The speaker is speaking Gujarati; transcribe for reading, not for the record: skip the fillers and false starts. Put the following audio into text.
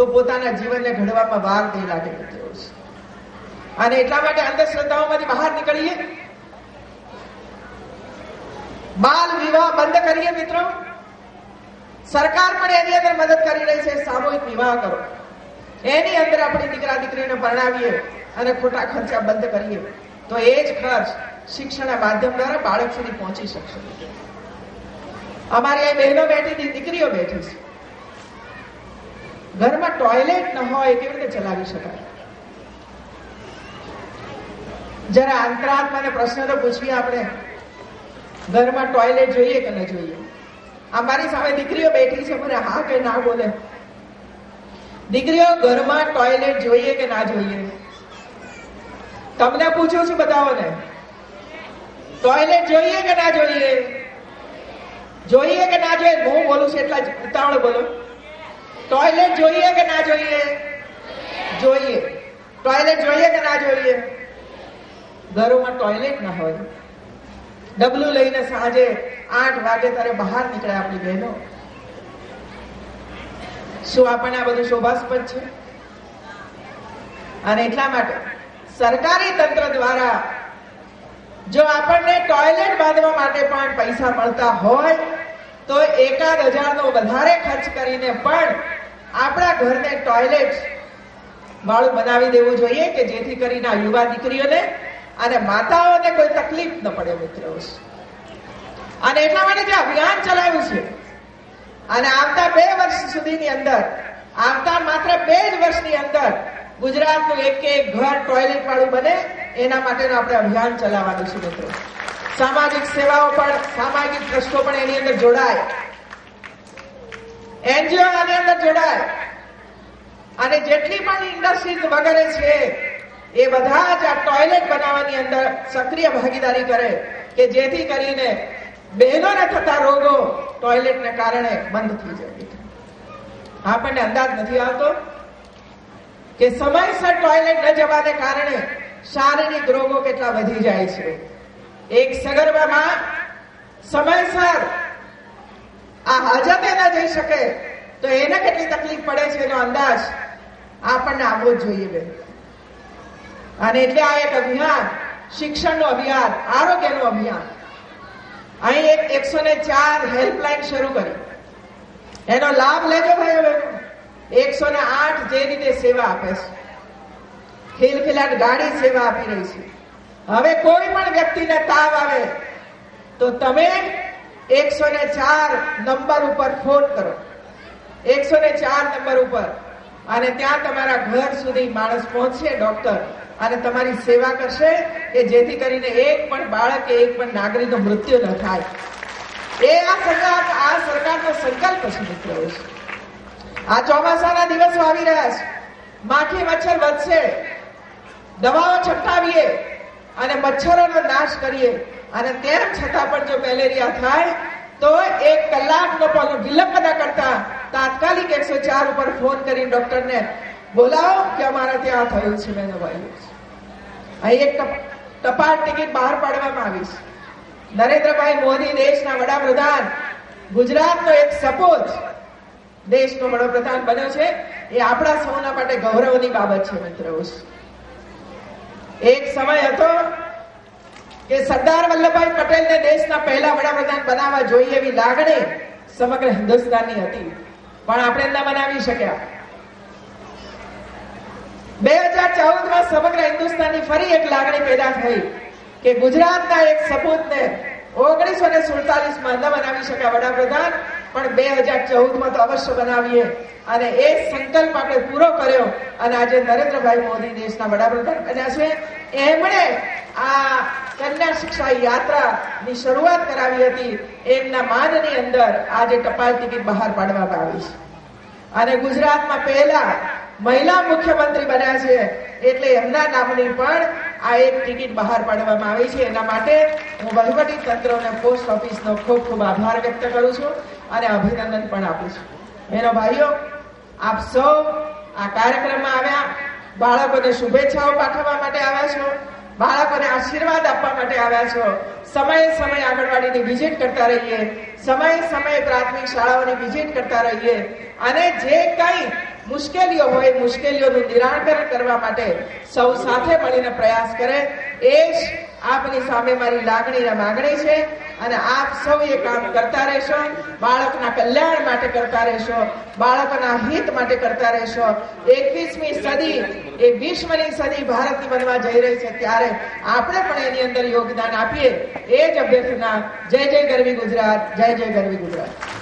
તો પોતાના જીવનને ઘડવામાં વાર નહીં લાગે મિત્રો. અને એટલા માટે અંધશ્રદ્ધાઓમાંથી બહાર નીકળીએ, બાલ વિવાહ બંધ કરીએ મિત્રો. સરકાર પણ એની અંદર મદદ કરી રહી છે. સામૂહિક વિવાહ કરો, એની અંદર આપણી દીકરા દીકરીને પરણાવીએ અને ખોટા ખર્ચા બંધ કરીએ તો એ જ ખર્ચ શિક્ષણના માધ્યમ દ્વારા બાળક સુધી પહોંચી શકશે. અમારી અહીં બહેનો બેઠી હતી, દીકરીઓ બેઠી છે. ઘરમાં ટોયલેટ ન હોય કેવી રીતે ચલાવી શકાય? જરા અંતરાત્માને પ્રશ્ન તો પૂછીએ આપણે. ઘરમાં ટોયલેટ જોઈએ કે ન જોઈએ? અમારી સામે દીકરીઓ બેઠી છે, મને હા કે ના બોલે. દીકરીઓ, ઘરમાં ટોયલેટ જોઈએ કે ના જોઈએ? તમને પૂછું છું બધાઓને, ટોયલેટ જોઈએ કે ના જોઈએ? જોઈએ કે ના જોઈએ? હું બોલું છું એટલા જ ઉતાવળ બોલો. ટોયલેટ જોઈએ કે ના જોઈએ? જોઈએ. ટોયલેટ જોઈએ કે ના જોઈએ? ઘરોમાં ટોયલેટ ના હોય, ડબલું લઈને સાંજે 8 વાગે ત્યારે બહાર નીકળે આપણી બહેનો. શું આપણને આ બધું શોભાસ્પદ છે? અને એટલા માટે સરકારી તંત્ર દ્વારા જો આપણને ટોયલેટ બાંધવા માટે પણ પૈસા મળતા હોય તો 1000 નો વધારે ખર્ચ કરીને પણ આપણા ઘરને ટોયલેટ વાળું બનાવી દેવું જોઈએ કે જેથી કરીને આ યુવા દીકરીઓને અને માતાઓને કોઈ તકલીફ ન પડે મિત્રો. અને એટલા માટે જે અભિયાન ચલાવ્યું છે અને આવતા 2 વર્ષ સુધીની અંદર, આવતા માત્ર 2 જ વર્ષની અંદર ગુજરાતનું એક ઘર ટોયલેટ વાળું બને એના માટેનું આપણે અભિયાન ચલાવવાનું છે મિત્રો. સામાજિક સેવાઓ પણ, સામાજિક ટ્રસ્ટો પણ એની અંદર જોડાય, એનજીઓ આની અંદર જોડાય અને જેટલી પણ ઇન્ડસ્ટ્રીઝ વગેરે છે એ બધા જ આ ટોયલેટ બનાવવાની અંદર સક્રિય ભાગીદારી કરે કે જેથી કરીને બહેનોને થતા રોગો ટોયલેટને કારણે બંધ થઈ જાય. આપણને અંદાજ નથી આવતો કે સમયસર ટોયલેટ ન જવાને કારણે શારીરિક રોગો કેટલા વધી જાય છે. એક સગર્ભામાં સમયસર આ હાજતે ન જઈ શકે તો એને કેટલી તકલીફ પડે છે એનો અંદાજ આપણને આવવો જ જોઈએ બેન. અને એટલે આ એક અભિયાન, શિક્ષણનું અભિયાન, આરોગ્યનું અભિયાન. અહીં એક 104 હેલ્પલાઇન શરૂ કરી, એનો લાભ લેજો ભાઈઓ બહેનો. 108 જે રીતે સેવા આપે છે, ખિલખિલાટ ગાડી સેવા આપી રહી છે. હવે કોઈ પણ વ્યક્તિને તાવ આવે તો તમે 104 નંબર ઉપર ફોન કરો, 104 નંબર ઉપર, અને ત્યાં તમારા ઘર સુધી માણસ પહોંચશે, ડોક્ટર, અને તમારી સેવા કરશે કે જેથી કરીને એક પણ બાળક કે એક પણ નાગરિકનું મૃત્યુ ન થાય. એ આ સરકારનો સંકલ્પ છે મિત્રો. આ ચોમાસાના દિવસો આવી રહ્યા છે, માખી મચ્છર વધશે, દવાઓ છંટાવીએ અને મચ્છરોનો નાશ કરીએ અને તેમ છતાં પણ જો મેલેરિયા થાય તો 1 કલાકનો પણ વિલંબ ન કરતા તાત્કાલિક 104 ઉપર ફોન કરી ડોક્ટરને બોલાવો કે અમારા ત્યાં થયું છે. મેં ભાઈ અહીં એક ટપાલ ટિકિટ બહાર પાડવામાં આવી છે. નરેન્દ્રભાઈ મોદી દેશના વડાપ્રધાન, ગુજરાતનો એક સપોત દેશનો વડાપ્રધાન બન્યો છે. એ આપણા સૌના માટે ગૌરવની બાબત છે મિત્રો. એક સમય હતો કે સરદાર વલ્લભભાઈ પટેલને દેશના પહેલા વડાપ્રધાન બનાવવા જોઈએ એવી લાગણી સમગ્ર હિન્દુસ્તાનની હતી, પણ આપણે ન બનાવી શક્યા. 2014માં સમગ્ર હિન્દુસ્તાનની ફરી એક લાગણી પેદા થઈ કે ગુજરાતના એક સપૂતને 1947માં ન બનાવી શક્યા વડાપ્રધાન, પણ 2014માં તો અવશ્ય બનાવીએ. અને એ સંકલ્પ આપણે પૂરો કર્યો અને આજે નરેન્દ્રભાઈ મોદી દેશના વડાપ્રધાન બન્યા છે. એમણે આ કન્યા શિક્ષા યાત્રાની શરૂઆત કરાવી હતી. એમના માનની અંદર આજે ટપાલ ટિકિટ બહાર પાડવામાં આવી છે અને ગુજરાતમાં પહેલા મહિલા મુખ્યમંત્રી બન્યા છે એટલે એમના નામની પણ આ એક ટિકિટ બહાર પાડવામાં આવી છે. એના માટે હું વહીવટી તંત્ર અને પોસ્ટ ઓફિસનો ખૂબ ખૂબ આભાર વ્યક્ત કરું છું અને અભિનંદન પણ આપું છું. બહેનો ભાઈઓ, આપ સૌ આ કાર્યક્રમમાં આવ્યા, બાળકોને શુભેચ્છાઓ પાઠવવા માટે આવ્યા છો. બાળકોને આશીર્વાદ આપવા માટે આવ્યા છો. સમયે સમયે આંગણવાડીની વિઝિટ કરતા રહીએ, સમયે સમયે પ્રાથમિક શાળાઓની વિઝિટ કરતા રહીએ અને જે કંઈ મુશ્કેલીઓ હોય મુશ્કેલીઓનું નિરાકરણ કરવા માટે સૌ સાથે મળીને પ્રયાસ કરે એ જ આપની સામે મારી લાગણી અને માંગણી છે. અને આપ સૌ એ કામ કરતા રહેશો, બાળકના કલ્યાણ માટે કરતા રહેશો, બાળકોના હિત માટે કરતા રહેશો. 21મી સદી એ વિશ્વની સદી ભારતની બનવા જઈ રહી છે, ત્યારે આપણે પણ એની અંદર યોગદાન આપીએ એ જ અભ્યર્થના. જય જય ગરવી ગુજરાત, જય જય ગરવી ગુજરાત.